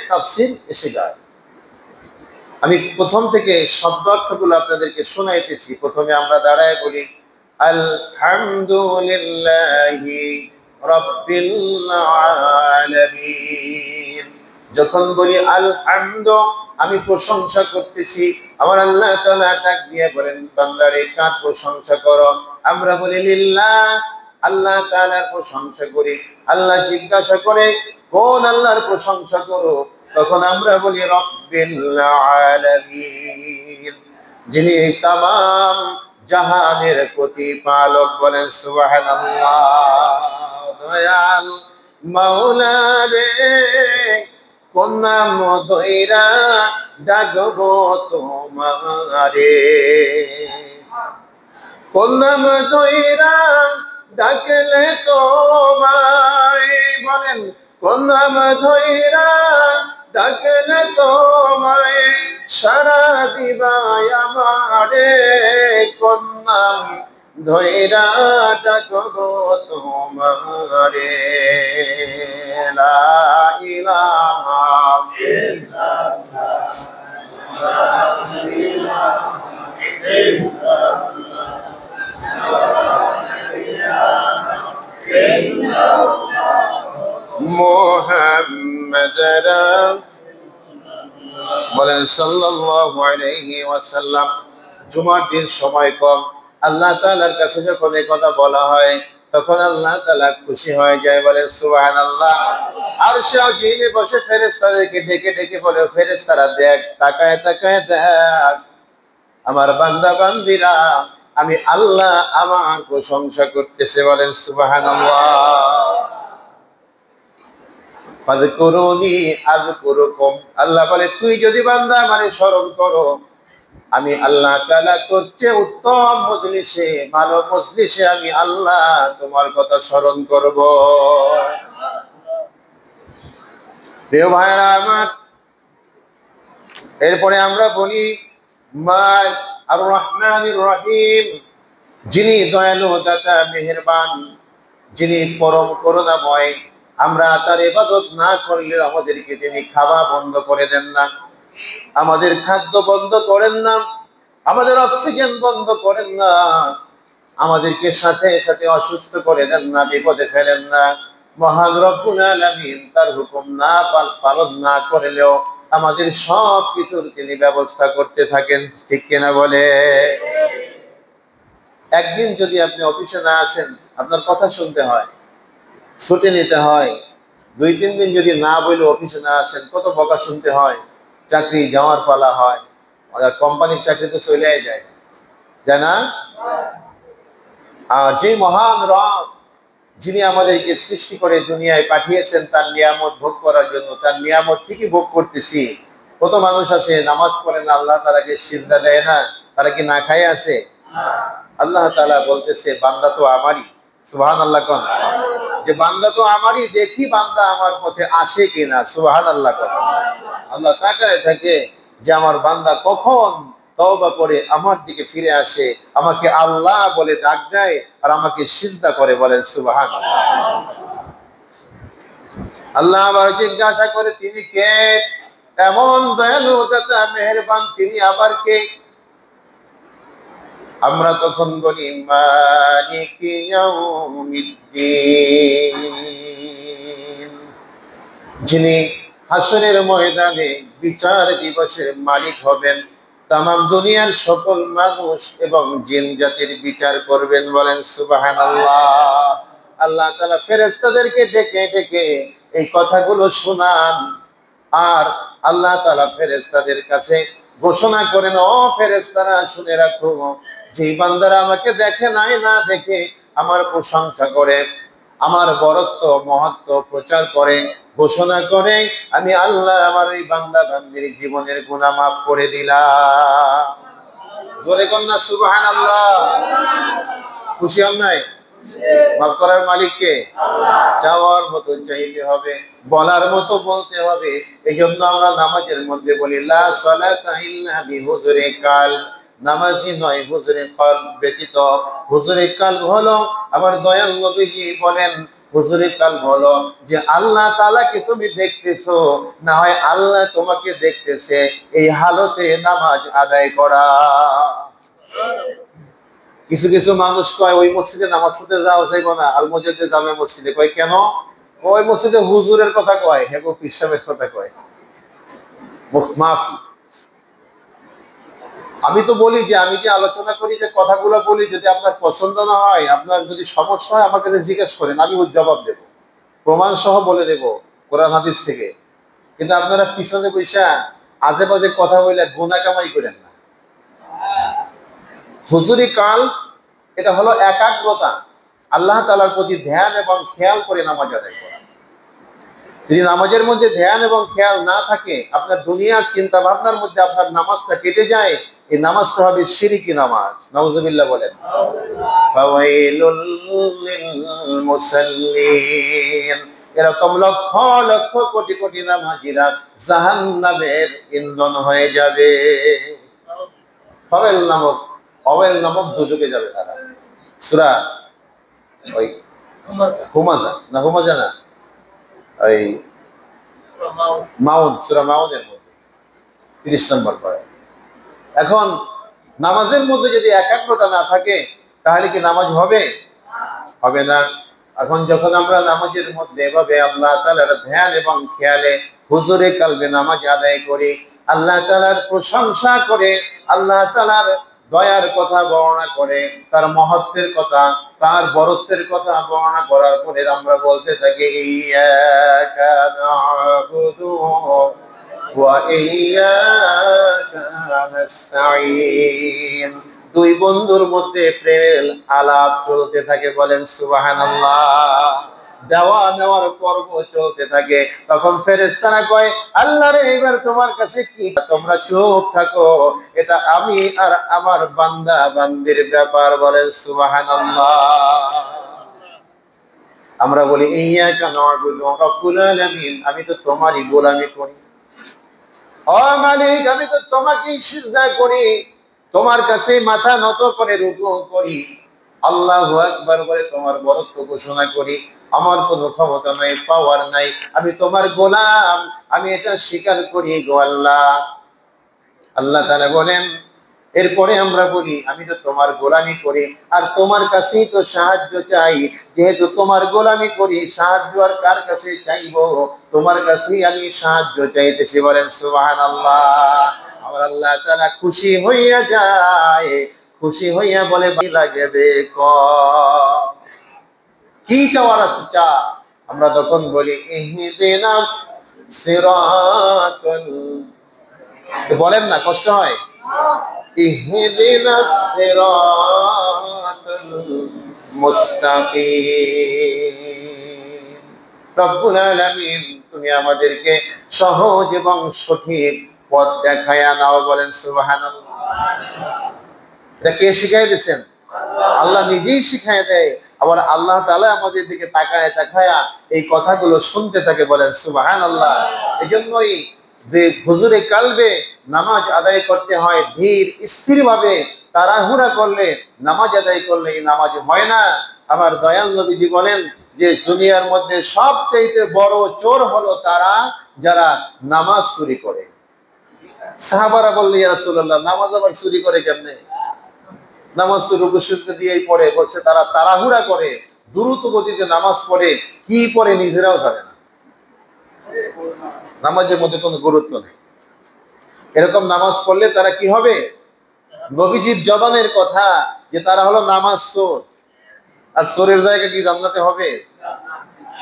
তাফসীর এসে যায়। আমি প্রথম থেকে শব্দ অর্থগুলো আপনাদেরকে শোনাইতেছি। প্রথমে আমরা দাঁড়ায় বলি আলহামদুলিল্লাহি রাব্বিল আলামিন। যখন বলি আলহামদু, আমি প্রশংসা করতেছি। আমার আল্লাহ তাআলা ডাক দিয়ে বলেন, বান্দারে কার প্রশংসা করো? আমরা বলি লিল্লাহ, আল্লাহ তাআলার প্রশংসা করি। আল্লাহ জিজ্ঞাসা করে, কোন আল্লাহর প্রশংসা করো? তখন আমরা বলি রব্বিল আলামিন, যিনি তামাম জাহানের প্রতিপালক। বলেন সুবহানাল্লাহ। দয়াল মাওলা রে, কোন নাম ধইরা ডাকবো তোমারে? কোন নাম ধইরা ডাকলে তোমায়? বলেন, কোন নাম ধইরা ডাকলে তোমায় সারা দিবাই আমারে? কোন নাম ধইরা ডাকবো তোমারে? লা ইলাহা ইল্লাল্লাহ লা ইলাহা ইল্লাল্লাহ মুহাম্মদ বলেন সাল্লাল্লাহু আলাইহি ওয়াসাল্লাম। জুমার দিন সময় কম, আল্লাহ তাআলার কাছে যখন এই কথা বলা হয় তখন আল্লাহ তাআলা খুশি হয়ে যায়। বলেন সুবহানাল্লাহ। আরশে আজিমে বসে ফেরেশতাদেরকে ডেকে ডেকে বলে, ফেরেশতারা দেখ, তাকায় তাকায় দেখ, আমার বান্দা বান্দিরা আমি আল্লাহ আমার প্রশংসা করতেছে। বলেন সুবহানাল্লাহ। ফাযকুরুনি আযকুরুকুম, আল্লাহ বলে, তুই যদি বান্দা আমারে স্মরণ করো, আমি আল্লাহ তাআলা তোর চেয়ে উত্তম মজলিসে, ভালো মজলিসে আমি আল্লাহ তোমার কথা স্মরণ করব। প্রিয় ভাইরা আমার, এরপরে আমরা বলি মাল আর রহমানির রহিম, যিনি দয়ালু, দাতা, মেহেরবান, যিনি পরম করুণাময়। আমরা তার ইবাদত না করলে আমাদেরকে তিনি খাওয়া বন্ধ করে দেন না, আমাদের খাদ্য বন্ধ করেন না, আমাদের অক্সিজেন বন্ধ করেন না, আমাদেরকে সাথে সাথে অসুস্থ করে দেন না, বিপদে ফেলেন না। মহান রব্বুল আলামিন তার হুকুম না পালন না করলেও আমাদের সব কিছুর তিনি ব্যবস্থা করতে থাকেন। ঠিক কিনা বলে? একদিন যদি আপনি অফিসে না আসেন, আপনার কথা শুনতে হয়, ছুটি নিতে হয়। 2-3 দিন যদি না বলে অফিসে না আসেন, কত বকা শুনতে হয়, চাকরি যাওয়ার পালা হয়। কোম্পানির চাকরিতে চলে যায়, যায় না? আর যে মহান রব, যিনি আমাদেরকে সৃষ্টি করে দুনিয়ায় পাঠিয়েছেন তার নিয়ামত ভোগ করার জন্য, তার নিয়ামত ঠিকই ভোগ করতেছি। কত মানুষ আছে নামাজ পড়ে না, আল্লাহ তাআলাকে সিজদা দেয় না, তারা কি না খায় আছে? আল্লাহ তাআলা বলতেছে, বান্দা তো আমারই। সুবহানাল্লাহ কোন, যে বান্দা তো আমারই, দেখি বান্দা আমার পথে আসে কিনা। সুবহানাল্লাহ কোন। আল্লাহ তাকায় থাকে যে আমার বান্দা কখন তওবা করে আমার দিকে ফিরে আসে, আমাকে আল্লাহ বলে ডাক দেয় আর আমাকে সিজদা করে। বলেন সুবহানাল্লাহ। আল্লাহ আবার জিজ্ঞাসা করে, তিনি কে? এমন দয়ালু, দাতা, মেহেরবান তিনি আবার কে? আমরা তখন বলি মালিকি ইয়াউমিদ্দিন, যিনি হাসরের ময়দানে বিচার দিবসের মালিক হবেন, তামাম দুনিয়ার সকল মানুষ এবং জিন জাতির বিচার করবেন। বলেন সুবহানাল্লাহ। আল্লাহ তাআলা ফেরেশতাদেরকে ডেকে ডেকে এই কথাগুলো শোনান, আর আল্লাহ তাআলা ফেরেশতাদের কাছে ঘোষণা করেন, ও ফেরেশতারা শুনে রাখো, যে বান্দারা আমাকে দেখে নাই, না দেখে আমার প্রশংসা করে, আমার বরত্ব মহত্ব প্রচার করে, ঘোষণা করে, আমি আল্লাহ আমার এই বান্দা বান্দির জীবনের গুনাহ মাফ করে দিলাম। জোরে কন্যা সুবহানাল্লাহ। খুশি হন নাই? মাফ করার মালিক কে? চাওয়ার মতো চাইতে হবে, বলার মতো বলতে হবে। এই জন্য আমরা নামাজের মধ্যে বলি লা সালাতা ইল্লা বিহুজুরি কাল, নামাজি নয় হুজুরে কলব ব্যতীত। হুজুরে কলব হলো আমার দয়াল নবীজি বলেন, হুজুরে কালব হলো যে আল্লাহ তাআলাকে তুমি দেখতেছো, না হয় আল্লাহ তোমাকে দেখতেছে, এই হালতে নামাজ আদায় করা। কিছু কিছু মানুষ কয় ওই মসজিদে নামাজ পড়তে যাওয়া যাইব না, আল মসজিদে জামে মসজিদে। কয় কেন? ওই মসজিদে হুজুরের কথা কয়, হ্যাঁ পীর সাহেবের কথা কয়। মাফি। আমি তো বলি যে আমি যে আলোচনা করি, যে কথাগুলো বলি, যদি আপনার পছন্দ না হয়, আপনার যদি সমস্যা হয়, আমার কাছে জিজ্ঞেস করেন, আমি ওর জবাব দেব, প্রমাণ সহ বলে দেব কোরআন হাদিস থেকে। কিন্তু আপনারা পিছনে বৈশা আজে বাজে কথা বলে গুনাহ কামাই করেন না। হুজুরি কাল এটা হলো একাগ্রতা, আল্লাহ তাআলার প্রতি ধ্যান এবং খেয়াল করে নামাজ আদায় করা। যদি নামাজের মধ্যে ধ্যান এবং খেয়াল না থাকে, আপনার দুনিয়ার চিন্তা ভাবনার মধ্যে আপনার নামাজটা কেটে যায়, এই নামাজটা হবে শিরকি নামাজ। নাউজুবিল্লাহ বলেন। ফাওয়াইলুল লিল মুসাল্লিন। এরকম লক্ষ লক্ষ কোটি কোটি নামাজীরা জাহান্নামের ইন্ধন হয়ে যাবে। ফাওয়াইল নামক দুজকে যাবে তারা। সূরা ওই হুমাজা না, ওই মাউন, সূরা মাউনের মধ্যে 30 নম্বর পড়ে। এখন নামাজের মধ্যে যদি একাগ্রতা না থাকে, তাহলে কি নামাজ হবে? হবে না। এখন যখন আমরা নামাজের মধ্যে এভাবে আল্লাহ তাআলার ধ্যান এবং খেয়ালে হুজুরে কালবে নামাজ আদায় করি, আল্লাহ তাআলার প্রশংসা করে, আল্লাহ তাআলার দয়ার কথা বর্ণনা করে, তার মহত্বের কথা, তার বরত্বের কথা বর্ণনা করার পরে আমরা বলতে থাকি ইয়্যাকা না'বুদু ওয়া ইয়্যাকা নাস্তাঈন। দুই বন্ধুর মধ্যে প্রেমের আলাপ চলতে থাকে, বলেন সুবহানাল্লাহ। দেওয়া নেওয়ার পর্ব চলতে থাকে। তখন ফেরেশতারা কয়, আল্লাহ রে, এবার তোমার কাছে কি? তোমরা চুপ থাকো, এটা আমি আর আমার বান্দা বান্দির ব্যাপার, বলেন সুবহানাল্লাহ। আমরা বলি ইয়্যাকা না'বুদু রাব্বুল আলামিন, আমি তো তোমারই গোলামি করি। ও মালিক, আমি তো তোমাকেই সিজদা করি, তোমার কাছে মাথা নত করে রুকু করি, আল্লাহু আকবার বলে তোমার বরত্ব ঘোষণা করি। আমার কোনো ক্ষমতা নাই, পাওয়ার নাই, আমি তোমার গোলাম, আমি এটা স্বীকার করি গো আল্লাহ। আল্লাহ তাআলা বলেন, এরপরে আমরা বলি আমি তো তোমার গোলামি করি, আর তোমার কাছেই তো সাহায্য চাই। যেহেতু তোমার গোলামি করি, সাহায্য আর কার কাছে চাইবো? তোমার কাছেই আমি সাহায্য চাইতেছি, বলেন সুবহানাল্লাহ। আমার আল্লাহ তাআলা খুশি হইয়া যায়, খুশি হইয়া বলে কি লাগবে ক, কি চাওয়ার আছে চা। আমরা তখন বলি ইহদিনাস সিরাতাল, বলেন না, কষ্ট হয়? ইহদিনাস সিরাতাল মুস্তাকিম। রব্বুল আলামিন, তুমি আমাদেরকে সহজ এবং সঠিক পথ দেখায়া নাও, বলেন সুবহানাল্লাহ। এটা কে শিখাই দিয়েছেন? আল্লাহ নিজেই শিখাই দেয়। আবার আল্লাহ তাআলা আমাদের দিকে তাকায় তাকায়া এই কথাগুলো শুনতে থাকে, বলেন সুবহানাল্লাহ। এজন্যই যে হুজুরে কালবে নামাজ আদায় করতে হয় ধীর স্থির ভাবে। তাড়াহুড়া করলে, নামাজ আদায় করলে এই নামাজ হয় না। আমার দয়াল নবীজি বলেন যে দুনিয়ার মধ্যে সবচেয়ে বড় চোর হলো তারা যারা নামাজ চুরি করে। সাহাবারা বললেন, ইয়া রাসূলুল্লাহ, নামাজ আবার চুরি করে কেমনে? নামাজ তো রুকু সিজদা দিয়েই পড়ে। বলছে তারা তাড়াহুড়া করে, দ্রুত গতিতে নামাজ পড়ে, কি পড়ে নিজেরাও জানে না। নামাজের মধ্যে কোনো গুরুত্ব নেই। এরকম নামাজ পড়লে তারা কি হবে? নবীজির জবানের কথা যে তারা হলো নামাজ চোর। আর চোরের জায়গা কি জান্নাতে হবে?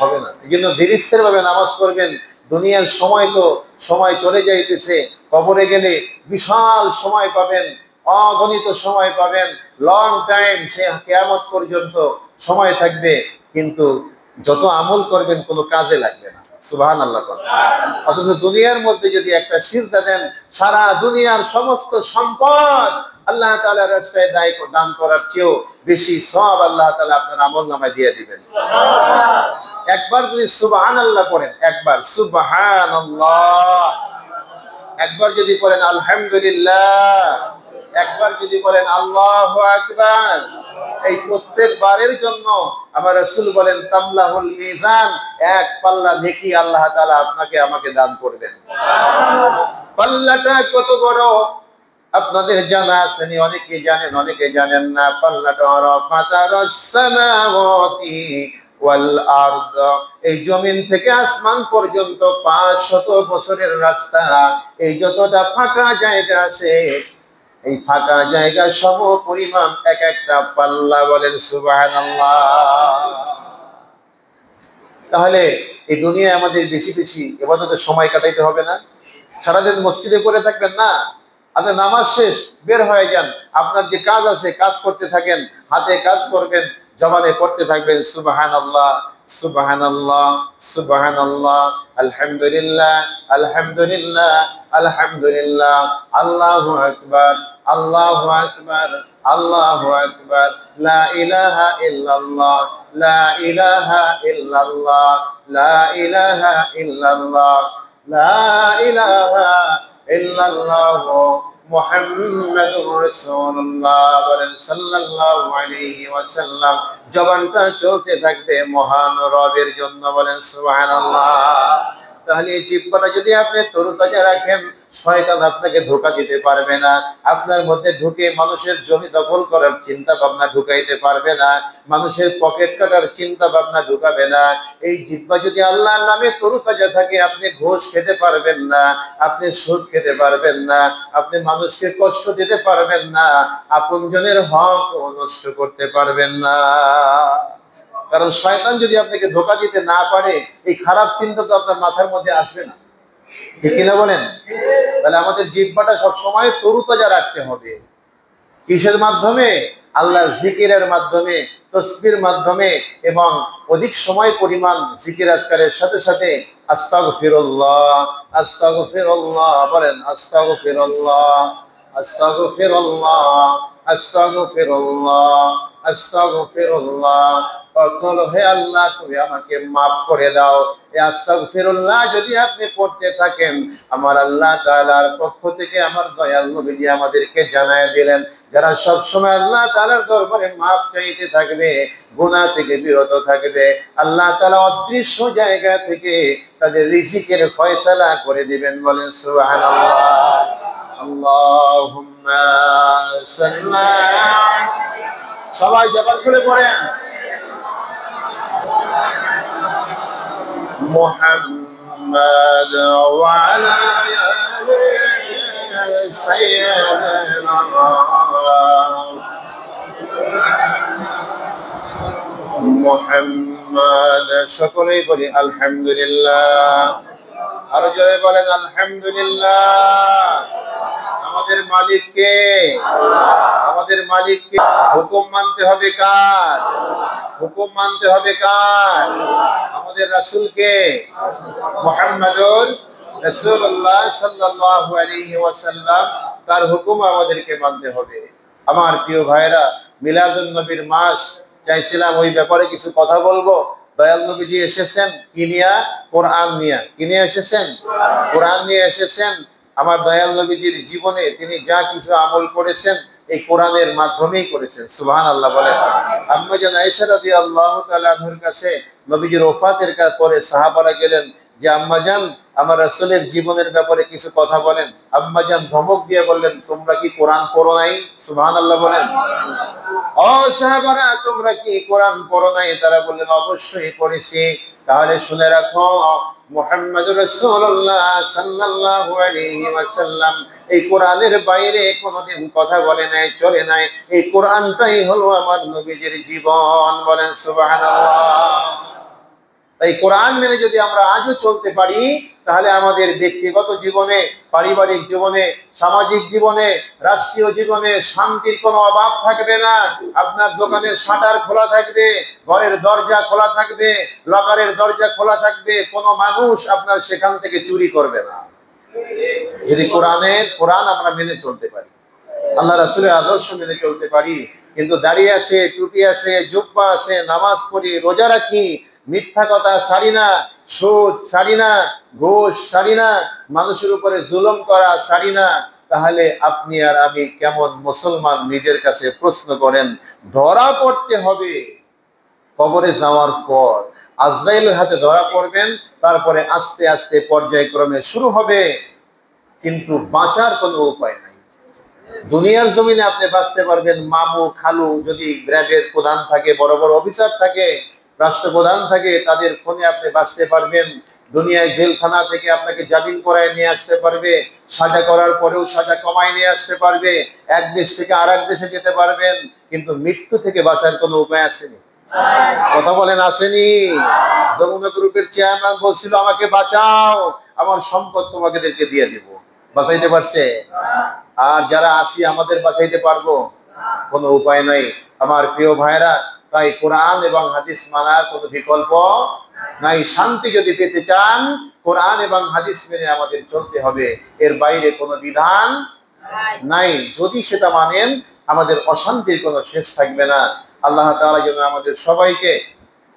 হবে না। কিন্তু ধীর স্থির ভাবে নামাজ পড়বেন। দুনিয়ার সময় তো সময় চলে যাইতেছে, কবরে গেলে বিশাল সময় পাবেন, অগণিত সময় পাবেন, লং টাইম, সে কিয়ামত পর্যন্ত সময় থাকবে। কিন্তু যত আমল করবেন কোনো কাজে লাগবে না। সুবহানাল্লাহ। অথচ দুনিয়ার মধ্যে যদি একটা সিজদা দেন, সারা দুনিয়ার সমস্ত সম্পদ আল্লাহ তাআলার রাস্তায় দান করার চেয়েও বেশি সওয়াব আল্লাহ তাআলা আপনার আমলনামায় দিয়ে দিবেন। একবার যদি সুবহানাল্লাহ পড়েন, একবার সুবহানাল্লাহ, একবার যদি পড়েন আলহামদুলিল্লাহ, একবার যদি বলেন আল্লাহু আকবার, এই প্রত্যেকবারের জন্য আমার রাসূল বলেন তামলাহুল মিজান, এক পাল্লা নেকি আল্লাহ তাআলা আপনাকে আমাকে দান করবেন। পাল্লাটা কত বড় আপনাদের জানা আছে, অনেকে জানেন অনেকে জানেন না। পাল্লাটা রাফাতারাস সামাওয়াতি ওয়াল আরদ, এই জমিন থেকে আসমান পর্যন্ত 500 বছরের রাস্তা। এই যতটা ফাঁকা জায়গা আছে, এই ফাঁকা জায়গা সম পরিমাণ এক একটা পাল্লা। বলেন সুবহানাল্লাহ। তাহলে এই দুনিয়ায় আমাদের বেশি বেশি ইবাদতের সময় কাটাইতে হবে না। সারাদিন মসজিদে পড়ে থাকবেন না, আপনি নামাজ শেষ বের হয়ে যান, আপনার যে কাজ আছে কাজ করতে থাকেন, হাতে কাজ করবেন, জবানে পড়তে থাকবেন সুবহানাল্লাহ সুবহানাল্লাহ সুবহানাল্লাহ, আলহামদুলিল্লাহ আলহামদুলিল্লাহ আলহামদুলিল্লাহ, আল্লাহু আকবার আল্লাহু আকবার আল্লাহু আকবার, লা ইলাহা ইল্লাল্লাহ লা ইলাহা ইল্লাল্লাহ লা ইলাহা ইল্লাল্লাহ লা ইলাহা ইল্লাল্লাহু মুহাম্মাদুর রাসূলুল্লাহ। বলেন সাল্লাল্লাহু আলাইহি ওয়াসাল্লাম। জবানটা চলতে থাকবে মহান রবের জন্য। বলেন সুবহানাল্লাহ। তাহলে এই জিহ্বাটা যদি আপনি তরুতাজা রাখেন, শয়তান আপনাকে ধোঁকা দিতে পারবে না। আপনার মধ্যে ঢুকে মানুষের জমি দখল করার চিন্তা ভাবনা ঢুকাইতে পারবে না, মানুষের পকেট কাটার চিন্তা ভাবনা ঢুকাবে না। এই জিহ্বা যদি আল্লাহর নামে তরুতাজা থাকে, আপনি ঘুষ খেতে পারবেন না, আপনি সুদ খেতে পারবেন না, আপনি মানুষকে কষ্ট দিতে পারবেন না, আপনজনের হক নষ্ট করতে পারবেন না। কারণ শয়তান যদি আপনাকে ধোঁকা দিতে না পারে, এই খারাপ চিন্তা তো আপনার মাথার মধ্যে আসবে না। ঠিক কিনা বলেন? তাহলে আমাদের জিহ্বাটা সবসময় তরুতাজা রাখতে হবে। কিসের মাধ্যমে? আল্লাহর জিকিরের মাধ্যমে, তাসবিহর মাধ্যমে, এবং অধিক সময় পরিমাণ জিকির আজকারের সাথে সাথে আস্তাগফিরুল্লাহ আস্তাগফিরুল্লাহ। বলেন আস্তাগফিরুল্লাহ আস্তাগফিরুল্লাহ আস্তাগফিরুল্লাহ আস্তাগফিরুল্লাহ। অর্থ হে আল্লাহ তুমি আমাকে মাফ করে দাও। এই আস্তাগফিরুল্লাহ যদি আপনি পড়তে থাকেন, আমার আল্লাহ তাআলার পক্ষ থেকে আমার দয়াল নবীজি আমাদেরকে জানায় দিলেন, যারা সব সময় আল্লাহ তাআলার দরবারে মাফ চাইতে থাকবে, গুনাহ থেকে বিরত থাকবে, আল্লাহ তাআলা অদৃশ্য জায়গা থেকে তাদের রিজিকের ফয়সালা করে দিবেন। বলেন সুবহানাল্লাহ। আল্লাহুম্মা সাল্লি, সবাই জবান খুলে পড়েন মুহাম্মাদ ওয়া আলা আলি সাইয়্যিদিনা মুহাম্মাদ। সকলেই বলি আলহামদুলিল্লাহ। আরো জোরে বলেন আলহামদুলিল্লাহ। আমাদের মালিক কে? আমাদের মালিককে। হুকুম মানতে হবে কার? হুকুম মানতে হবে কার? আমাদের রাসূলকে, মুহাম্মাদুর রাসূলুল্লাহ সাল্লাল্লাহু আলাইহি ওয়াসাল্লাম, তার হুকুম আমাদেরকে মানতে হবে। আমার প্রিয় ভাইরা, মিলাদুন নবীর মাস, চাইছিলাম ওই ব্যাপারে কিছু কথা বলবো। দয়াল নবীজি এসেছেন কি নিয়ে? কোরআন নিয়ে। কি নিয়ে এসেছেন? কোরআন নিয়ে এসেছেন। আমার দয়াল নবীজির জীবনে তিনি যা কিছু আমল করেছেন, এই কোরআনের মাধ্যমেই করেছেন। সুবহানাল্লাহ বলেন। আম্মা জান আয়েশা রাদিয়াল্লাহু তাআলা আনহার কাছে নবীজির ওফাতের পরে সাহাবারা গেলেন যে আম্মা জান, আমার রাসূলের জীবনের ব্যাপারে কিছু কথা বলেন। আম্মা জান ধমক দিয়ে বললেন, তোমরা কি কোরআন পড়ো নাই? সুবহানাল্লাহ বলেন। ও সাহাবারা, তোমরা কি কোরআন পড়ো নাই? তারা বললেন, অবশ্যই পড়েছি। তাহলে শুনে রাখো, মুহাম্মাদুর রাসূলুল্লাহ সাল্লাল্লাহু আলাইহি ওয়াসাল্লাম এই কোরআনের বাইরে কোনোদিন কথা বলে নাই, চলে নাই। এই কোরআনটাই হলো আমার নবীজির জীবন। বলেন সুবহানাল্লাহ। তাই কোরআন মেনে যদি আমরা আজও চলতে পারি, তাহলে আমাদের ব্যক্তিগত জীবনে, পারিবারিক জীবনে, সামাজিক জীবনে, রাষ্ট্রীয় জীবনে শান্তির কোনো অভাব থাকবে না। আপনার দোকানের শাটার খোলা থাকবে, ঘরের দরজা খোলা থাকবে, লকারের দরজা খোলা থাকবে, কোনো মানুষ আপনার সেখান থেকে চুরি করবে না, যদি কোরআন আমরা মেনে চলতে পারি, আল্লাহ রাসূলের আদর্শ মেনে চলতে পারি। কিন্তু দাড়ি আছে, টুপি আছে, জুব্বা আছে, নামাজ পড়ি, রোজা রাখি, মিথ্যা কথা ছাড়ি না, সুদ ছাড়ি না, ঘুষ ছাড়ি না, মানুষের উপরে জুলুম করা ছাড়ি না, তাহলে আপনি আর আমি কেমন মুসলমান নিজের কাছে প্রশ্ন করেন। ধরা পড়তে হবে কবরে যাওয়ার পর, আজরাইলের হাতে ধরা পড়বেন, তারপরে আস্তে আস্তে পর্যায়ক্রমে শুরু হবে, কিন্তু বাঁচার কোনো উপায় নাই। দুনিয়ার জমিনে আপনি বাঁচতে পারবেন, মামু খালু যদি র্যাবের প্রধান থাকে, বড় বড় অফিসার থাকে, রাষ্ট্রপ্রধান থাকে, তাদের ফোনে আপনি বাঁচতে পারবেন। দুনিয়ায় জেলখানা থেকে আপনাকে জামিন করায় নিয়ে আসতে পারবে, সাজা করার পরেও সাজা কমায় নিয়ে আসতে পারবে, এক দেশ থেকে আর এক দেশে যেতে পারবেন, কিন্তু মৃত্যু থেকে বাঁচার কোনো উপায় আসেনি। কথা বলেন, আসেনি? যমুনা গ্রুপের চেয়ারম্যান বলছিল আমাকে বাঁচাও, আমার সম্পদ তোমাদেরকে দিয়ে দেব, বাঁচাইতে পারছে? আর যারা আছি আমাদের বাঁচাইতে পারবো? কোনো উপায় নাই। আমার প্রিয় ভাইরা, তাই কোরআন এবং হাদিস মানার কোনো বিকল্প নাই। শান্তি যদি পেতে চান, কোরআন এবং হাদিস মেনে আমাদের চলতে হবে, এর বাইরে কোনো বিধান নাই। যদি সেটা মানেন, আমাদের অশান্তির কোনো শেষ থাকবে না। আল্লাহ তাআলা যেন আমাদের সবাইকে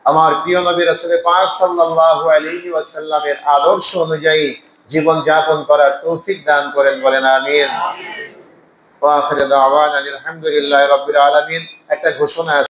আমার প্রিয় নবী রাসূল পাক সাল্লাল্লাহু আলাইহি ওয়াসাল্লামের আদর্শ অনুযায়ী জীবন যাপন করার তৌফিক দান করেন, বলেন আমিন। ওয়া আখিরু দাওয়ানা আলহামদুলিল্লাহি রাব্বিল আলামিন। একটা ঘোষণা